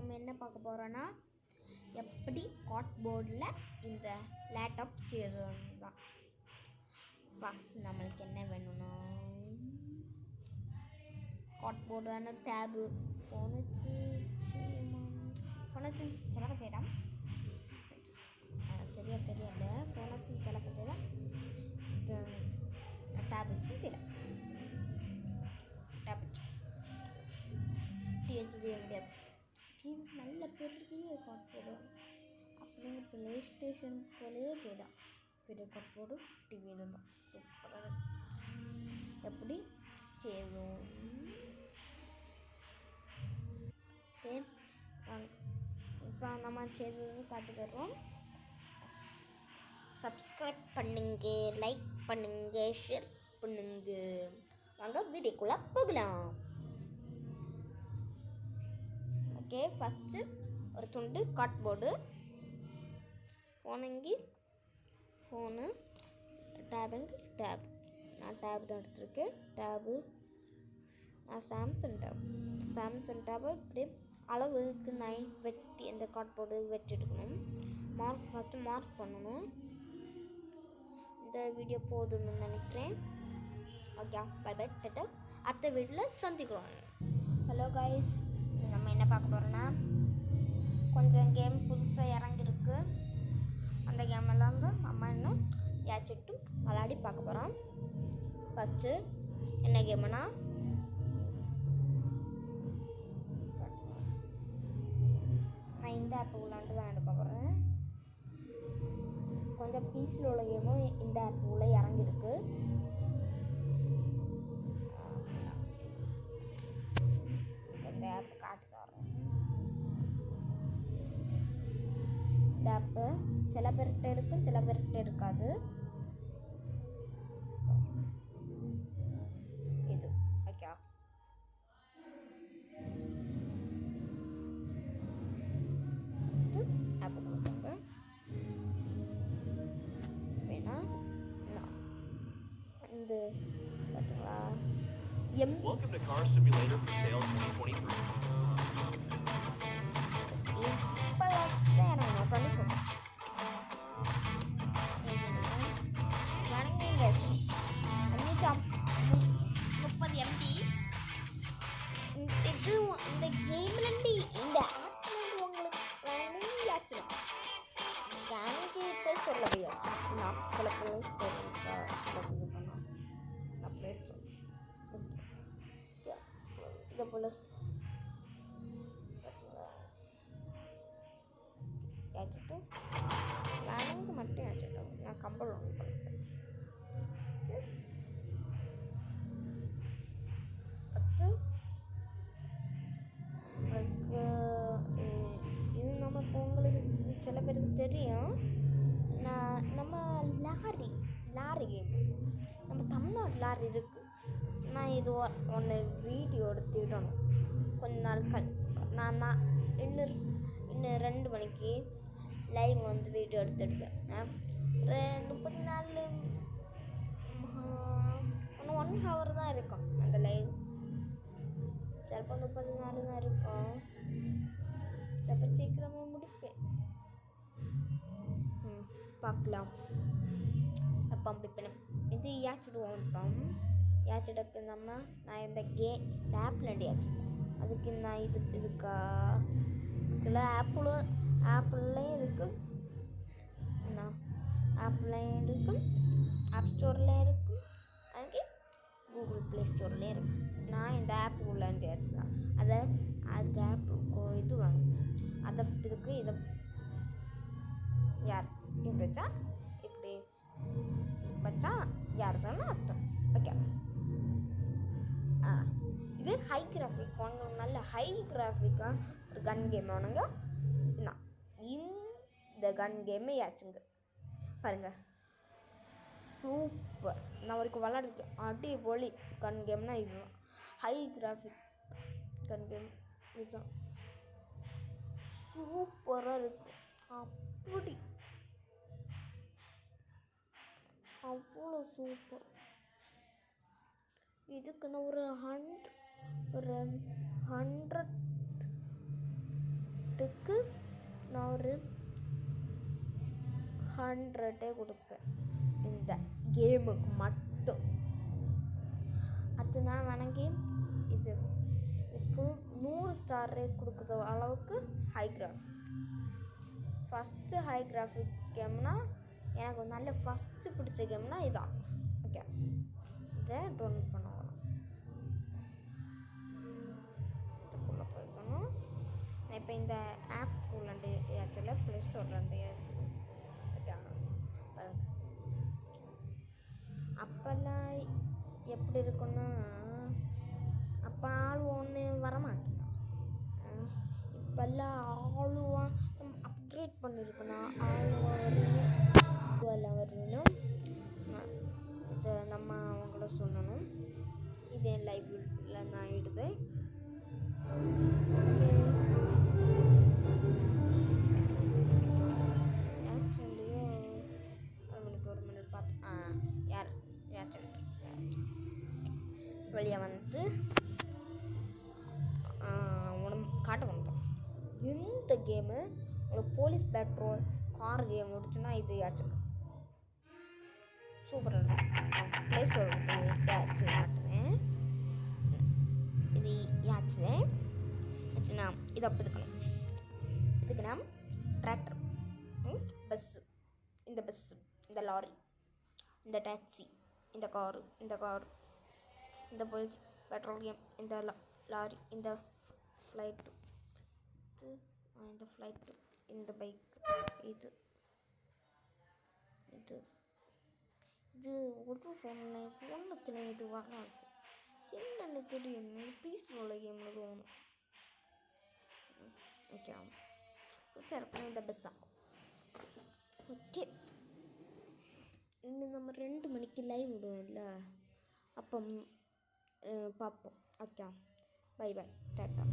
நம்ம என்ன பார்க்க போகிறோன்னா எப்படி கார்ட்போர்டில் இந்த லேப்டாப் செய்யறது தான். ஃபஸ்ட்டு நம்மளுக்கு என்ன வேணும்னா கார்ட்போர்டான டேபு ஃபோன் வச்சு சிலப்ப செய்யலாம், சரியாக தெரியல. ஃபோன் வச்சு சிலப்ப செய்யலாம், டேப் வச்சும் செய்யலாம். டேப் வச்சு டிவி வச்சு செய்ய முடியாது. டிவி நல்ல பெரிய கார்ட்போர்டு, அப்படிங்க ப்ளே ஸ்டேஷன் போலேயே செய்யலாம். பெரிய கார்ட்போர்டு டிவி இருந்தால் சூப்பராக இருக்கும். எப்படி செய்யணும்? ஓகே, இப்போ நம்ம செய்தது காட்டி தருவோம். சப்ஸ்கிரைப் பண்ணுங்க, லைக் பண்ணுங்க, ஷேர் பண்ணுங்க. வாங்க வீடியோக்குள்ளே போகலாம். ஓகே, ஃபஸ்ட்டு ஒரு துண்டு கார்ட்போர்டு, ஃபோனுங்கி ஃபோனு, டேபுங்க டேப். நான் டேப் தான் எடுத்திருக்கேன். டேபு நான் சாம்சங் டேபு இப்படி அளவுக்கு நான் வெட்டி இந்த கார்ட்போர்டு வெட்டி எடுக்கணும். ஃபஸ்ட்டு மார்க் பண்ணணும். இந்த வீடியோ போதும்னு நினைக்கிறேன். Okay, bye bye, tata. அடுத்த வீடியோவில் சந்திக்கிறோம். ஹலோ கைஸ், நம்ம என்ன பார்க்க போகிறோன்னா கொஞ்சம் கேம் புதுசாக இறங்கியிருக்கு. அந்த கேமெல்லாம் வந்து நம்ம இன்னும் ஏச்சிட்டு விளையாடி பார்க்க போகிறோம். ஃபஸ்ட்டு என்ன கேமுன்னா நான் இந்த ஆப் விளாண்டு தான் எடுக்க போகிறேன். கொஞ்சம் பீஸில் உள்ள கேமும் இந்த ஆப் உள்ள இறங்கியிருக்கு. இந்த ஆப் காட்டு தரேன். இந்த ஆப்பு சில பேர்கிட்ட இருக்கும், சில பேர்கிட்ட இருக்காது. இது ஓகே, ஆப்பு கொடுப்பாங்க வேணா. இந்த பார்த்தீங்களா, Welcome to Car Simulator for Sale 2023. இது இந்த கேம்லேருந்து இந்த ஆப்லேருந்து உங்களுக்கு ஆச்சுடும். எனக்கு இப்போ சொல்ல முடியாது. நான் ப்ளே ஸ்டோர் பண்ணேன். நான் ப்ளே ஸ்டோர் இதை போல் பார்த்தீங்களா ஏச்சிட்டு வேணுங்க மட்டும் ஏச்சிட்டோம். நான் கம்பல் ஒன்று பண்ணிட்டேன். இது நம்மளுக்கு உங்களுக்கு சில பேருக்கு தெரியும். நம்ம லாரி கேம் நம்ம தமிழ்நாடு லாரி இருக்குது. நான் இது ஒன்று வீடியோ எடுத்துடணும் கொஞ்ச நாட்கள். நான் இன்னும் 2 மணிக்கு லைவ் வந்து வீடியோ எடுத்துடுவேன். 34 1 ஹவர் தான் இருக்கும் அந்த லைவ். சிலப்போ 34 தான் இருக்கும், சிலப்போ சீக்கிரமே முடிப்பேன். பார்க்கலாம் அப்போ முடிப்பேன். இது ஏச்சிடுவோம். இப்போ ஏச்சிடக்கு நான் இந்த ஆப்லேண்டு ஏச்சிடுவோம். அதுக்கு நான் இதுக்கா இல்லை ஆப்பிள்லேயும் இருக்குது, ஆப்லேயும் இருக்கும், ஆப் ஸ்டோர்லேயும் இருக்கும், அதுக்கு கூகுள் ப்ளே ஸ்டோர்லேயும் இருக்கும். நான் இந்த ஆப் உள்ளாண்டு ஏச்சு தான். அதுக்கு ஆப்புக்கு இது வேணும். அதை இதுக்கு இதை யார் இப்படி வச்சா இப்படி வச்சா யாருக்குன்னு அர்த்தம். ஓகே, இது ஹை கிராஃபிக் வாங்கணும். நல்ல ஹை கிராஃபிக்காக ஒரு கன் கேம் வேணுங்க. நான் இந்த கன் கேமே ஆச்சுங்க பாருங்கள், சூப்பர். நான் வரைக்கும் விளாட்ருக்கேன். அடிப்பொலி கன் கேம்னா இதுதான். ஹை கிராஃபிக் கன் கேம் இதுதான், சூப்பராக இருக்கும். அப்படி அவ்வளோ சூப்பர். இதுக்கு நான் ஒரு 100 மினிட்டுக்கு நான் ஒரு 100 கொடுப்பேன் இந்த கேமுக்கு மட்டும். அது நான் வணங்கி இதுக்கு 100 ஸ்டார் கொடுக்குற அளவுக்கு high graphic. First high graphic கேம்னா எனக்கு நல்ல ஃபஸ்ட்டு பிடிச்ச கேம்னா இதான். ஓகே, இதை டவுன்லோட் பண்ண வரும். இதுக்குள்ளே போய்க்கணும். இப்போ இந்த ஆப் உள்ளண்டு ஏதாச்சும் ப்ளே ஸ்டோர்லேருந்து ஏதாச்சும் அப்போல்லாம் எப்படி இருக்குன்னா அப்போ ஆள் ஒன்று வரமாட்டேன். இப்போல்லாம் ஆளுவா அப்கிரேட் பண்ணியிருக்கணும். ஆளுவா வரணும். இதை நம்ம அவங்கள சொல்லணும். இதே லைவ்ல நான் இடுவேன். ஆக்சுவலியே ஒரு மினிட் பார்த்து யார் வெளியே வந்து உனக்கு காட்ட வந்தோம். இந்த கேமு உங்களுக்கு போலீஸ் பெட்ரோல் கார் கேம் முடிச்சுன்னா இது யாச்சும் சூப்பராக இருக்கும். ப்ளே ஸ்டோர் யாச்சு காட்டுறேன். இது யாச்சுன்னு ஆச்சுன்னா இதை அப்படி இருக்கணும். இதுக்குன்னா டிராக்டர், பஸ்ஸு, இந்த லாரி, இந்த டாக்ஸி, இந்த காரு, இந்த போலீஸ் பெட்ரோல் கேம், இந்த லாரி, இந்த ஃப்ளைட்டு, இந்த பைக், இது ஒரு ஃபோனத்தில் இது வராது. என்னென்னு தெரியும், பீஸ்ஃபுல்ல கேம்னு தோணும். ஓகே, புதுசாக இருக்கும் இந்த பஸ்ஸா. ஓகே, இன்னும் நம்ம 2 மணிக்கு லைவ் விடுவோம்ல, அப்போ பார்ப்போம். Okay, bye tata.